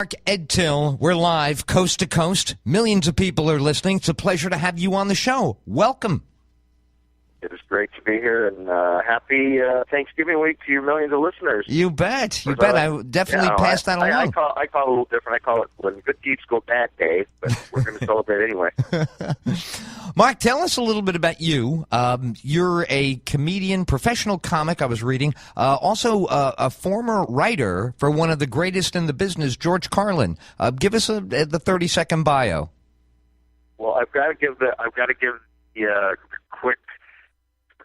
Marc Tyll, we're live, coast to coast. Millions of people are listening. It's a pleasure to have you on the show. Welcome. It is great to be here, and happy Thanksgiving week to your millions of listeners. You bet. You bet. I would definitely pass that along. I call it a little different. I call it when good deeds go bad day, but we're going to celebrate anyway. Marc, tell us a little bit about you. You're a comedian, professional comic, I was reading, also a former writer for one of the greatest in the business, George Carlin. Give us the 30-second bio. Well, I've got to give the quick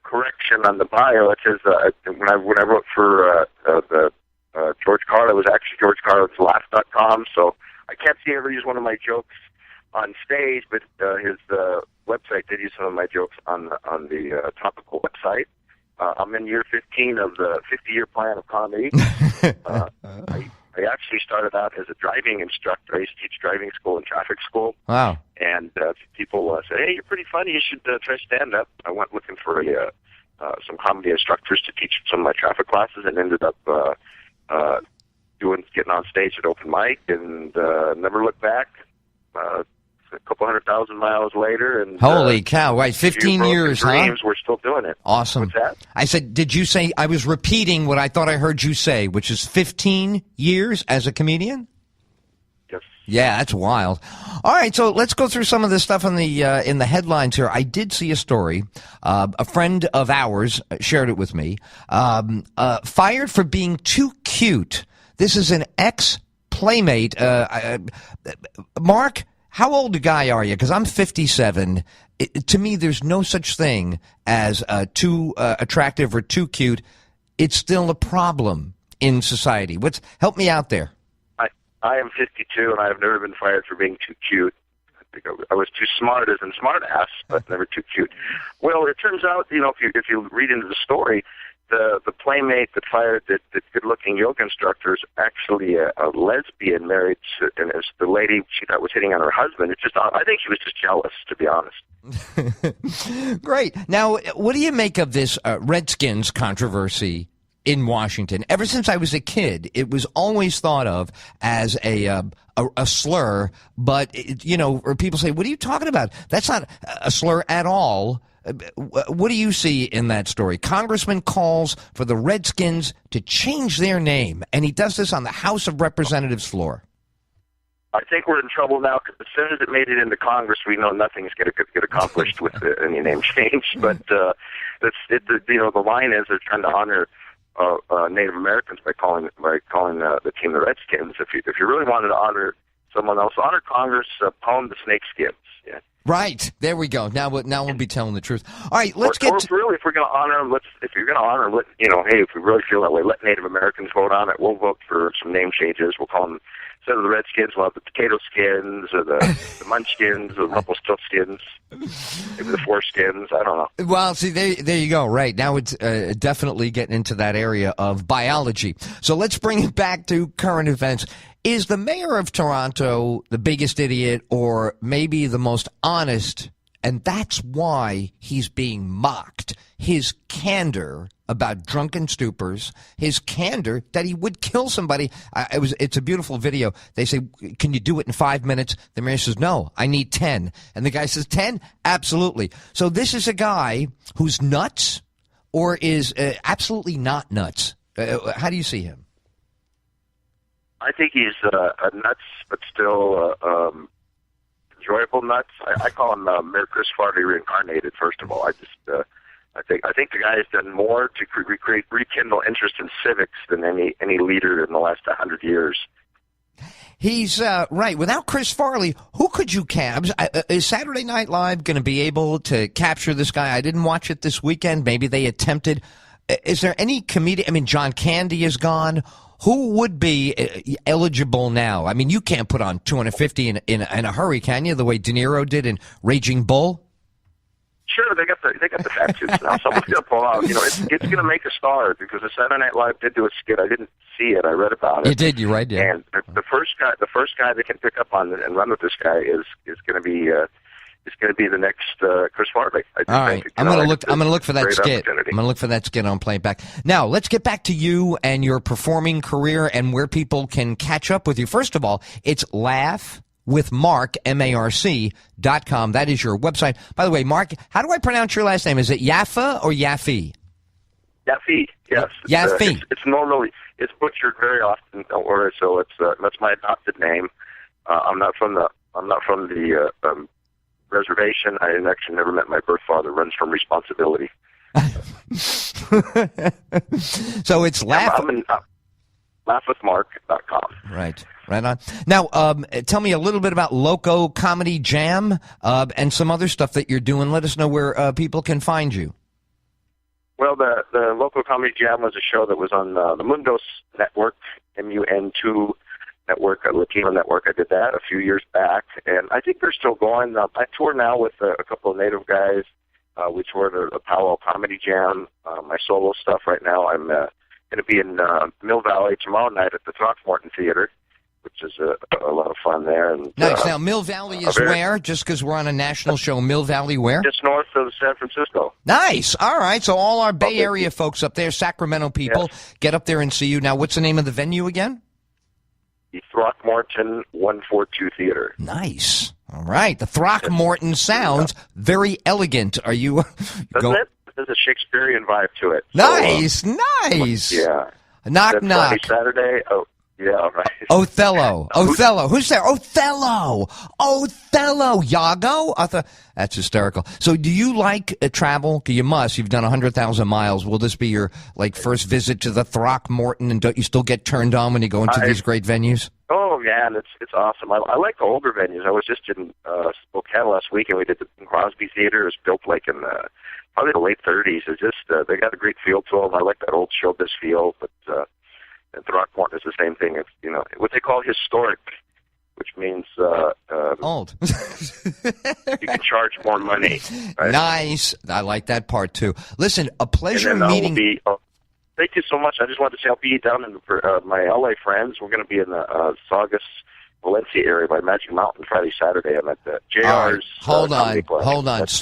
correction on the bio. It says when I wrote for the George Carlin, it was actually GeorgeCarlinsLaugh.com. So I can't see ever use one of my jokes on stage, but his website did use some of my jokes on the topical website. I'm in year 15 of the 50-year plan of comedy. I actually started out as a driving instructor. I used to teach driving school and traffic school. Wow. And people said, hey, you're pretty funny. You should try stand-up. I went looking for some comedy instructors to teach some of my traffic classes and ended up getting on stage at open mic and never looked back. A couple 100,000 miles later, and holy cow! Right, 15 years, dreams, huh? We're still doing it. Awesome. What's that? I said, did you say? I was repeating what I thought I heard you say, which is 15 years as a comedian. Yes. Yeah, that's wild. All right, so let's go through some of this stuff in the headlines here. I did see a story. A friend of ours shared it with me. Fired for being too cute. This is an ex-playmate. Mark, how old a guy are you? Because I'm 57. To me, there's no such thing as too attractive or too cute. It's still a problem in society. Help me out there. I am 52, and I have never been fired for being too cute. I think I was too smart as in smart ass, but never too cute. Well, it turns out, if you read into the story, the playmate that fired the good-looking yoga instructor is actually a lesbian married to, and it's the lady she thought was hitting on her husband. I think she was just jealous, to be honest. Great. Now, what do you make of this Redskins controversy in Washington? Ever since I was a kid, it was always thought of as a slur, but or people say, "What are you talking about? That's not a slur at all." What do you see in that story? Congressman calls for the Redskins to change their name, and he does this on the House of Representatives floor. I think we're in trouble now because as soon as it made it into Congress, we know nothing is going to get accomplished with any name change. But the line is they're trying to honor Native Americans by calling the team the Redskins. If you really wanted to honor someone else, honor Congress, pwn the snakeskins. Yeah. Right. There we go. Now we'll be telling the truth. All right, if we're going to honor them, if you're going to honor them, hey, if we really feel that way, let Native Americans vote on it. We'll vote for some name changes. We'll call them, instead of the Redskins, we'll have the Potato Skins or the Munchkins or the Rumpelstiltskins, maybe the Foreskins. I don't know. Well, see, there you go. Right. Now it's definitely getting into that area of biology. So let's bring it back to current events. Is the mayor of Toronto the biggest idiot or maybe the most honest? And that's why he's being mocked. His candor about drunken stupors, his candor that he would kill somebody. It's a beautiful video. They say, can you do it in 5 minutes? The mayor says, no, I need 10. And the guy says, 10? Absolutely. So this is a guy who's nuts or is absolutely not nuts. How do you see him? I think he's nuts, but still enjoyable nuts. I call him Mayor Chris Farley reincarnated. First of all, I think the guy has done more to rekindle interest in civics than any leader in the last 100 years. He's right. Without Chris Farley, who could you cast? Is Saturday Night Live going to be able to capture this guy? I didn't watch it this weekend. Maybe they attempted. Is there any comedian? I mean, John Candy is gone. Who would be eligible now? I mean, you can't put on 250 in a hurry, can you? The way De Niro did in Raging Bull. Sure, they got the fat suits now. Someone's going to pull out. It's going to make a star because the Saturday Night Live did do a skit. I didn't see it. I read about it. You did. You're right. Yeah. And the first guy that can pick up on it and run with this guy is going to be going to be the next Chris Farley. All right, I'm going to look for that skit. I'm going to look for that skit on Playback. Now, let's get back to you and your performing career and where people can catch up with you. First of all, it's laughwithmarc, MARC.com. That is your website. By the way, Mark, how do I pronounce your last name? Is it Yaffe or Yaffe? Yaffe, yes. Yaffe. It's normally butchered very often, or so that's my adopted name. I'm not from the reservation. I actually never met my birth father. Runs from responsibility. So it's laughwithmarc.com. Right on. Now, tell me a little bit about Loco Comedy Jam and some other stuff that you're doing. Let us know where people can find you. Well, the Loco Comedy Jam was a show that was on the Mundos Network, MUN2 Network, Latino Network. I did that a few years back, and I think they're still going. I tour now with a couple of native guys. We toured the Powell Comedy Jam. My solo stuff right now, I'm going to be in Mill Valley tomorrow night at the Throckmorton Theater, which is a lot of fun there. And, nice. Now, Mill Valley is where? Just because we're on a national show, Mill Valley where? Just north of San Francisco. Nice. All right. So all our Bay Area folks up there, Sacramento people, get up there and see you. Now, what's the name of the venue again? The Throckmorton 142 Theater. Nice. All right. The Throckmorton sounds very elegant. Are you? Doesn't it? There's a Shakespearean vibe to it. Nice. So, nice. Yeah. Knock, then knock. Friday, Saturday. Oh, yeah, right. Othello. Who's there? Othello. Yago? That's hysterical. So do you like travel? You must. You've done 100,000 miles. Will this be your first visit to the Throckmorton? And don't you still get turned on when you go into these great venues? Oh, man, it's awesome. I like the older venues. I was just in Spokane last week, and we did the Crosby Theater. It was built like in probably the late 30s. It's just they got a great feel to them. I like that old showbiz feel, but and Throckmorton is the same thing. It's what they call historic, which means old. You can charge more money. Right? Nice. I like that part too. Listen, a pleasure meeting. Thank you so much. I just wanted to say I'll be down in my LA friends. We're going to be in the Saugus, Valencia area by Magic Mountain Friday, Saturday. I'm at the JR's. Right. Hold on. That's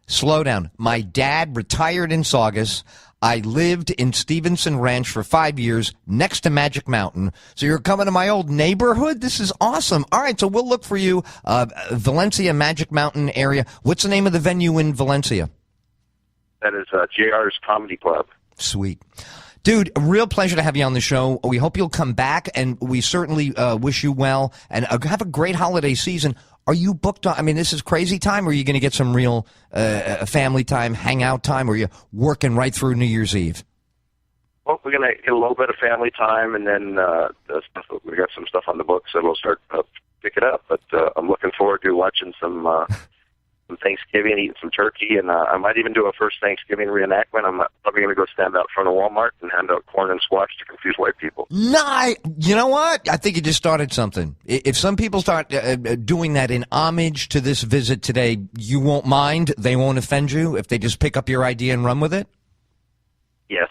Slow down. My dad retired in Saugus. I lived in Stevenson Ranch for 5 years next to Magic Mountain. So you're coming to my old neighborhood? This is awesome. All right, so we'll look for you. Valencia, Magic Mountain area. What's the name of the venue in Valencia? That is JR's Comedy Club. Sweet. Dude, a real pleasure to have you on the show. We hope you'll come back, and we certainly wish you well. And have a great holiday season. Are you booked on? I mean, this is crazy time, or are you going to get some real family time, hangout time, or are you working right through New Year's Eve? Well, we're going to get a little bit of family time, and then we got some stuff on the books that we'll start pick it up. But I'm looking forward to watching some Thanksgiving, eating some turkey, and I might even do a first Thanksgiving reenactment. I'm probably going to go stand out front of Walmart and hand out corn and squash to confuse white people. Nice. You know what? I think you just started something. If some people start doing that in homage to this visit today, you won't mind. They won't offend you if they just pick up your idea and run with it. Yes,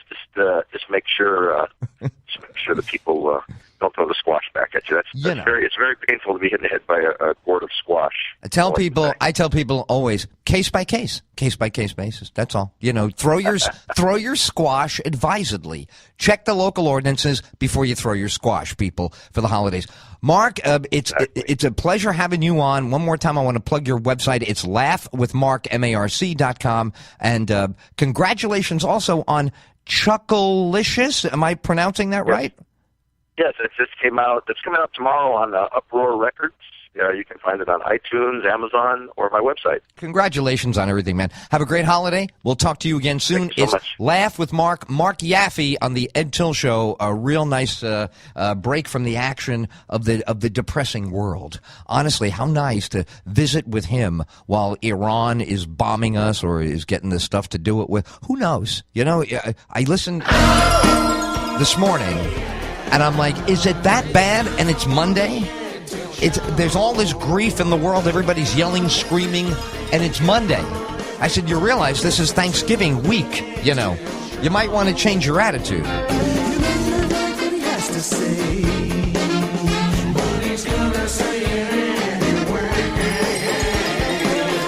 just make sure the people don't throw the squash back at you. It's very painful to be hit in the head by a gourd of squash. I tell people always case by case basis. That's all. Throw your squash advisedly. Check the local ordinances before you throw your squash, people, for the holidays. Mark, it's a pleasure having you on. One more time, I want to plug your website. It's laughwithmarc, MARC.com. And congratulations also on Chuckalicious. Am I pronouncing that right? Yes, it just came out. It's coming out tomorrow on Uproar Records. You can find it on iTunes, Amazon, or my website. Congratulations on everything, man. Have a great holiday. We'll talk to you again soon. Thank you so much. Laugh with Marc Yaffe on the Ed Tyll Show. A real nice break from the action of the depressing world. Honestly, how nice to visit with him while Iran is bombing us or is getting the stuff to do it with. Who knows? I listened this morning, and I'm like, is it that bad? And it's Monday? There's all this grief in the world. Everybody's yelling, screaming, and it's Monday. I said, you realize this is Thanksgiving week, You might want to change your attitude.